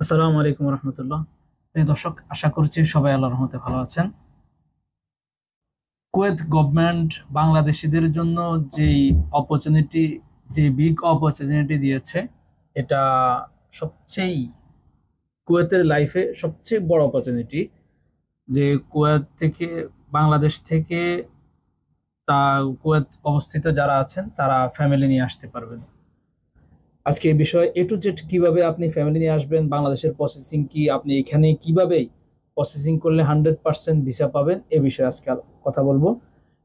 আসসালামু আলাইকুম রহমতুল্লাহ। প্রিয় দর্শক, আশা করছি সবাই আল্লাহর রহমতে ভালো আছেন। কুয়েত গভর্নমেন্ট বাংলাদেশিদের জন্য যেই অপরচুনিটি, যে বিগ অপরচুনিটি দিয়েছে, এটা সবচেয়ে কুয়েতের লাইফে সবচেয়ে বড় অপরচুনিটি। যে কুয়েত থেকে, বাংলাদেশ থেকে তা কুয়েত অবস্থিত যারা আছেন তারা ফ্যামিলি নিয়ে আসতে পারবেন। আজকে এই বিষয়ে এ টু জেড কিভাবে আপনি ফ্যামিলি নিয়ে আসবেন, বাংলাদেশের প্রসেসিং কি, আপনি এখানে কিভাবে প্রসেসিং করলে 100% ভিসা পাবেন, এ বিষয়ে আজকে কথা বলবো।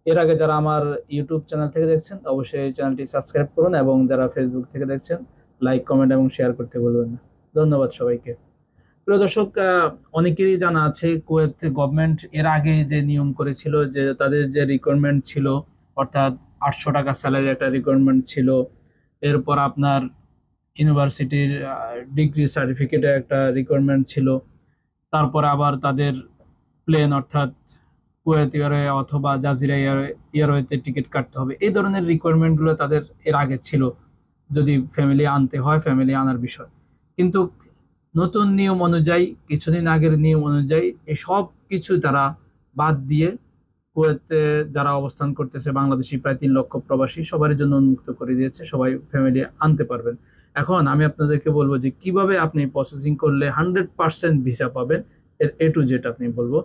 এর আগে যারা আমার ইউটিউব চ্যানেল থেকে দেখছেন অবশ্যই এই চ্যানেলটি সাবস্ক্রাইব করুন, এবং যারা ফেসবুক থেকে দেখছেন লাইক, কমেন্ট এবং শেয়ার করতে বলবেন না। ধন্যবাদ সবাইকে। প্রিয় দর্শক, অনেকেরই জানা আছে কুয়েত গভর্নমেন্ট এর আগে যে নিয়ম করেছিল, যে তাদের যে রিকোয়ারমেন্ট ছিল, অর্থাৎ 800 টাকা স্যালারি একটা রিকোয়ারমেন্ট ছিল। এরপর আপনার ইউনিভার্সিটির ডিগ্রি সার্টিফিকেটের একটা রিকোয়ারমেন্ট ছিল। তারপর আবার তাদের প্লেন, অর্থাৎ কুয়েত এয়ারওয়ে অথবা জাজিরা এয়ারওয়েতে টিকিট কাটতে হবে, এই ধরনের রিকোয়ারমেন্টগুলো তাদের এর আগে ছিল, যদি ফ্যামিলি আনতে হয়, ফ্যামিলি আনার বিষয়। কিন্তু নতুন নিয়ম অনুযায়ী, কিছুদিন আগের নিয়ম অনুযায়ী এই সব কিছু তারা বাদ দিয়ে কুয়েতে যারা অবস্থান করতেছে বাংলাদেশি প্রায় 3 লক্ষ প্রবাসী সবার জন্য উন্মুক্ত করে দিয়েছে, সবাই ফ্যামিলি আনতে পারবেন। এখন আমি আপনাদেরকে বলবো যে কিভাবে আপনি প্রসেসিং করলে 100% ভিসা পাবেন, এর এ টু জেড আপনি বলবো।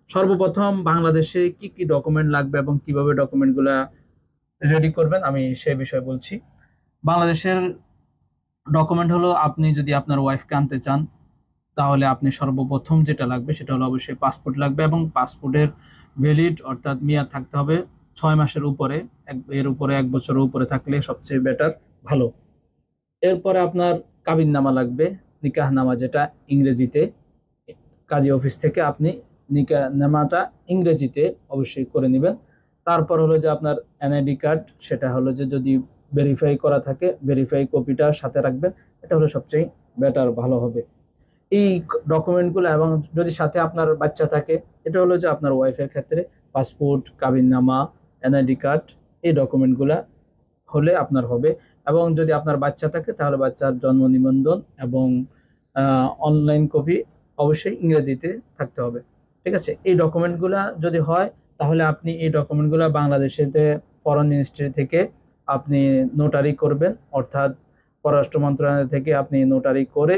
সর্বপ্রথম বাংলাদেশে কি কি ডকুমেন্ট লাগবে এবং কিভাবে ডকুমেন্টগুলা রেডি করবেন আমি সে বিষয়ে বলছি। বাংলাদেশের ডকুমেন্ট হলো, আপনি যদি আপনার ওয়াইফকে আনতে চান তাহলে আপনি সর্বপ্রথম যেটা লাগবে সেটা হলো অবশ্যই পাসপোর্ট লাগবে, এবং পাসপোর্টের ভ্যালিড অর্থাৎ মেয়াদ থাকতে হবে 6 মাসের উপরে। এর উপরে 1 বছরের উপরে থাকলে সবচেয়ে বেটার, ভালো। এরপরে আপনার কাবিননামা লাগবে, নিকাহনামা যেটা ইংরেজিতে। কাজী অফিস থেকে আপনি নিকাহনামাটা ইংরেজিতে অবশ্যই করে নেবেন। তারপর হলো যে আপনার এনআইডি কার্ড, সেটা হলো যে যদি ভেরিফাই করা থাকে ভেরিফাই কপিটা সাথে রাখবেন, এটা হলো সবচেয়ে বেটার, ভালো হবে। এই ডকুমেন্টগুলো, এবং যদি সাথে আপনার বাচ্চা থাকে, এটা হলো যে আপনার ওয়াইফের ক্ষেত্রে পাসপোর্ট, কাবিননামা, এনআইডি কার্ড, এই ডকুমেন্টগুলা হলে আপনার হবে। এবং যদি আপনার বাচ্চা থাকে তাহলে বাচ্চার জন্ম নিবন্ধন এবং অনলাইন কপি অবশ্যই ইংরেজিতে থাকতে হবে। ঠিক আছে, এই ডকুমেন্টগুলা যদি হয় তাহলে আপনি এই ডকুমেন্টগুলা বাংলাদেশেতে ফরেন মিনিস্ট্রি থেকে আপনি নোটারি করবেন, অর্থাৎ পররাষ্ট্র মন্ত্রণালয় থেকে আপনি নোটারি করে,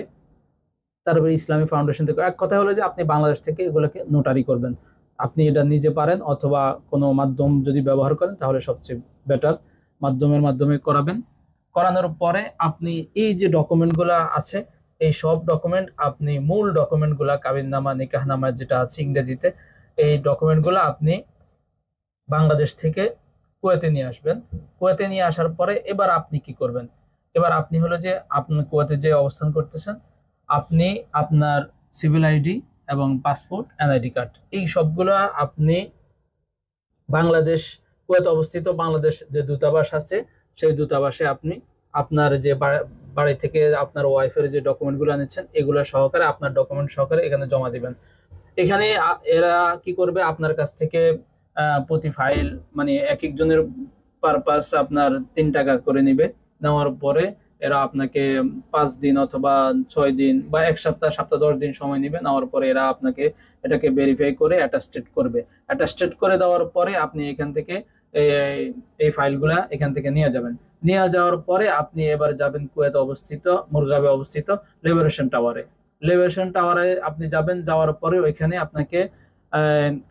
তারপরে ইসলামী ফাউন্ডেশন থেকে, এক কথা হলো যে আপনি বাংলাদেশ থেকে এগুলোকে নোটারি করবেন। আপনি এটা নিজে পারেন অথবা কোনো মাধ্যম যদি ব্যবহার করেন তাহলে সবচেয়ে বেটার, মাধ্যমের মাধ্যমে করাবেন। করানোর পরে আপনি এই যে ডকুমেন্টগুলো আছে, এই সব ডকুমেন্ট আপনি, মূল ডকুমেন্টগুলা কাবিননামা, নিকাহনামা যেটা আছে ইংরেজিতে, এই ডকুমেন্টগুলো আপনি বাংলাদেশ থেকে কুয়েতে নিয়ে আসবেন। কুয়েতে নিয়ে আসার পরে এবার আপনি কি করবেন? এবার আপনি হলো যে আপনি কুয়েতে যে অবস্থান করতেছেন, আপনি আপনার সিভিল আইডি এবং পাসপোর্ট, এনআইডি কার্ড, এই সবগুলো আপনি বাংলাদেশ, কুয়েত অবস্থিত বাংলাদেশ যে দূতাবাস আছে, সেই দূতাবাসে আপনি আপনার যে বাড়ি থেকে আপনার ওয়াইফের যে ডকুমেন্টগুলো আনেছেন এগুলো সহকারে, আপনার ডকুমেন্ট সহকারে এখানে জমা দিবেন। এখানে এরা কি করবে, আপনার কাছ থেকে প্রতি ফাইল, মানে এক একজনের পারপাস আপনার 3 টাকা করে নিবে। নেওয়ার পরে এরা আপনাকে 5 দিন অথবা 6 দিন বা এক সপ্তাহ, 10 দিন সময় নিবে। নেওয়ার পরে এরা আপনাকে এটাকে ভেরিফাই করে অ্যাটাস্টেড করবে। অ্যাটাস্টেড করে দেওয়ার পরে আপনি এখান থেকে এই এই ফাইলগুলা এখান থেকে নিয়ে যাবেন। নিয়ে যাওয়ার পরে আপনি এবার যাবেন কুয়েত অবস্থিত, মুরগাবে অবস্থিত লিবারেশন টাওয়ারে। লিবারেশন টাওয়ারে আপনি যাবেন, যাওয়ার পরে ওইখানে আপনাকে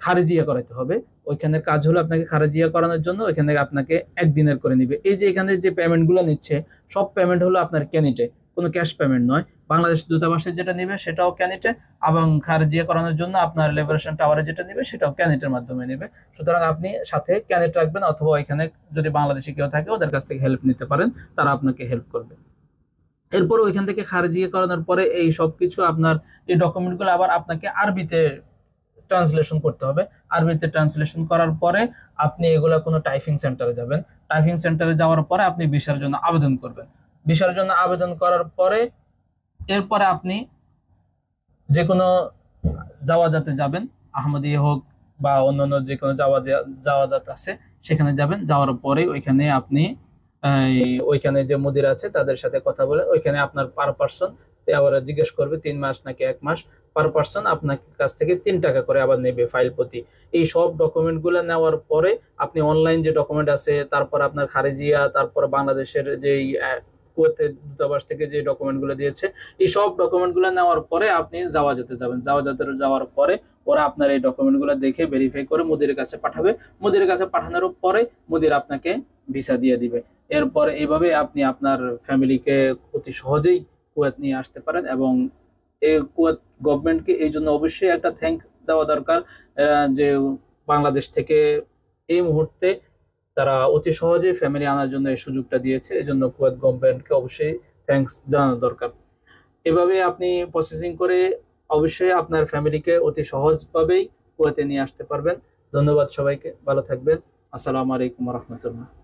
খারিজিয়া করাতে হবে। ওইখানে কাজ হলো আপনাকে খারিজিয়া করানোর জন্য ওইখানে আপনাকে 1 দিনের করে নিবে। এই যে এখানে যে পেমেন্ট গুলো নিচ্ছে, সব পেমেন্ট হলো আপনার ক্যানিটে, কোনো ক্যাশ পেমেন্ট নয়। বাংলাদেশ দূতাবাসে যেটা নিবে সেটাও ক্যানিটে, এবং খারিজিয়া করানোর জন্য আপনার লিবারেশন টাওয়ারে যেটা নিবে সেটাও ক্যানিটের মাধ্যমে নেবে। সুতরাং আপনি সাথে ক্যানিট রাখবেন, অথবা এখানে যদি বাংলাদেশি কেউ থাকে ওদের কাছ থেকে হেল্প নিতে পারেন, তারা আপনাকে হেল্প করবে। এরপর ওইখান থেকে খারিজিয়া করানোর পরে এই সব কিছু আপনার, এই ডকুমেন্টগুলো আবার আপনাকে আরবিতে ট্রান্সলেশন করতে হবে। আরবিতে ট্রান্সলেশন করার পরে আপনি এগুলা কোনো টাইপিং সেন্টারে যাবেন। টাইপিং সেন্টারে যাওয়ার পরে আপনি ভিসার জন্য আবেদন করবেন। ভিসার জন্য আবেদন করার পরে এরপরে আপনি যে কোনো জাওয়াজাতে যাবেন, আহমদিয়া হোক বা অন্যান্য যে কোনো জাওয়াজাত আছে সেখানে যাবেন। যাওয়ার পরে ওইখানে আপনি ওইখানে যে মুদির আছে তাদের সাথে কথা বলে ওইখানে আপনার পার পার্সন আবার জিজ্ঞেস করবে 3 মাস নাকি 1 মাস, পার পার্সন আপনার কাছ থেকে 3 টাকা করে আবার নেবে ফাইল প্রতি। এই সব ডকুমেন্টগুলো নেওয়ার পরে আপনি অনলাইন যে ডকুমেন্ট আছে, তারপর আপনার খারেজিয়া, তারপর বাংলাদেশের যেই কুয়েতের দূতাবাস থেকে যে ডকুমেন্টগুলো দিয়েছে, এই সব ডকুমেন্টগুলো নেওয়ার পরে আপনি জাওয়াজাতে যাবেন। জাওয়াজাতে যাওয়ার পরে ওরা আপনার এই ডকুমেন্টগুলো দেখে ভেরিফাই করে মুদিরের কাছে পাঠাবে। মুদিরের কাছে পাঠানোর পরে মুদির আপনাকে ভিসা দিয়ে দিবে। এরপরে এইভাবে আপনি আপনার ফ্যামিলিকে অতি সহজেই কুয়েত নিয়ে আসতে পারেন। এবং এই কুয়েত গভর্নমেন্টকে এই জন্য অবশ্যই একটা থ্যাংক দেওয়া দরকার, যে বাংলাদেশ থেকে এই মুহূর্তে তারা অতি সহজে ফ্যামিলি আনার জন্য এই সুযোগটা দিয়েছে। এই জন্য কুয়েত গভর্নমেন্টকে অবশ্যই থ্যাঙ্কস জানানো দরকার। এভাবে আপনি প্রসেসিং করে অবশ্যই আপনার ফ্যামিলিকে অতি সহজভাবেই কুয়েতে নিয়ে আসতে পারবেন। ধন্যবাদ সবাইকে, ভালো থাকবেন। আসসালামু আলাইকুম রহমতুল্লাহ।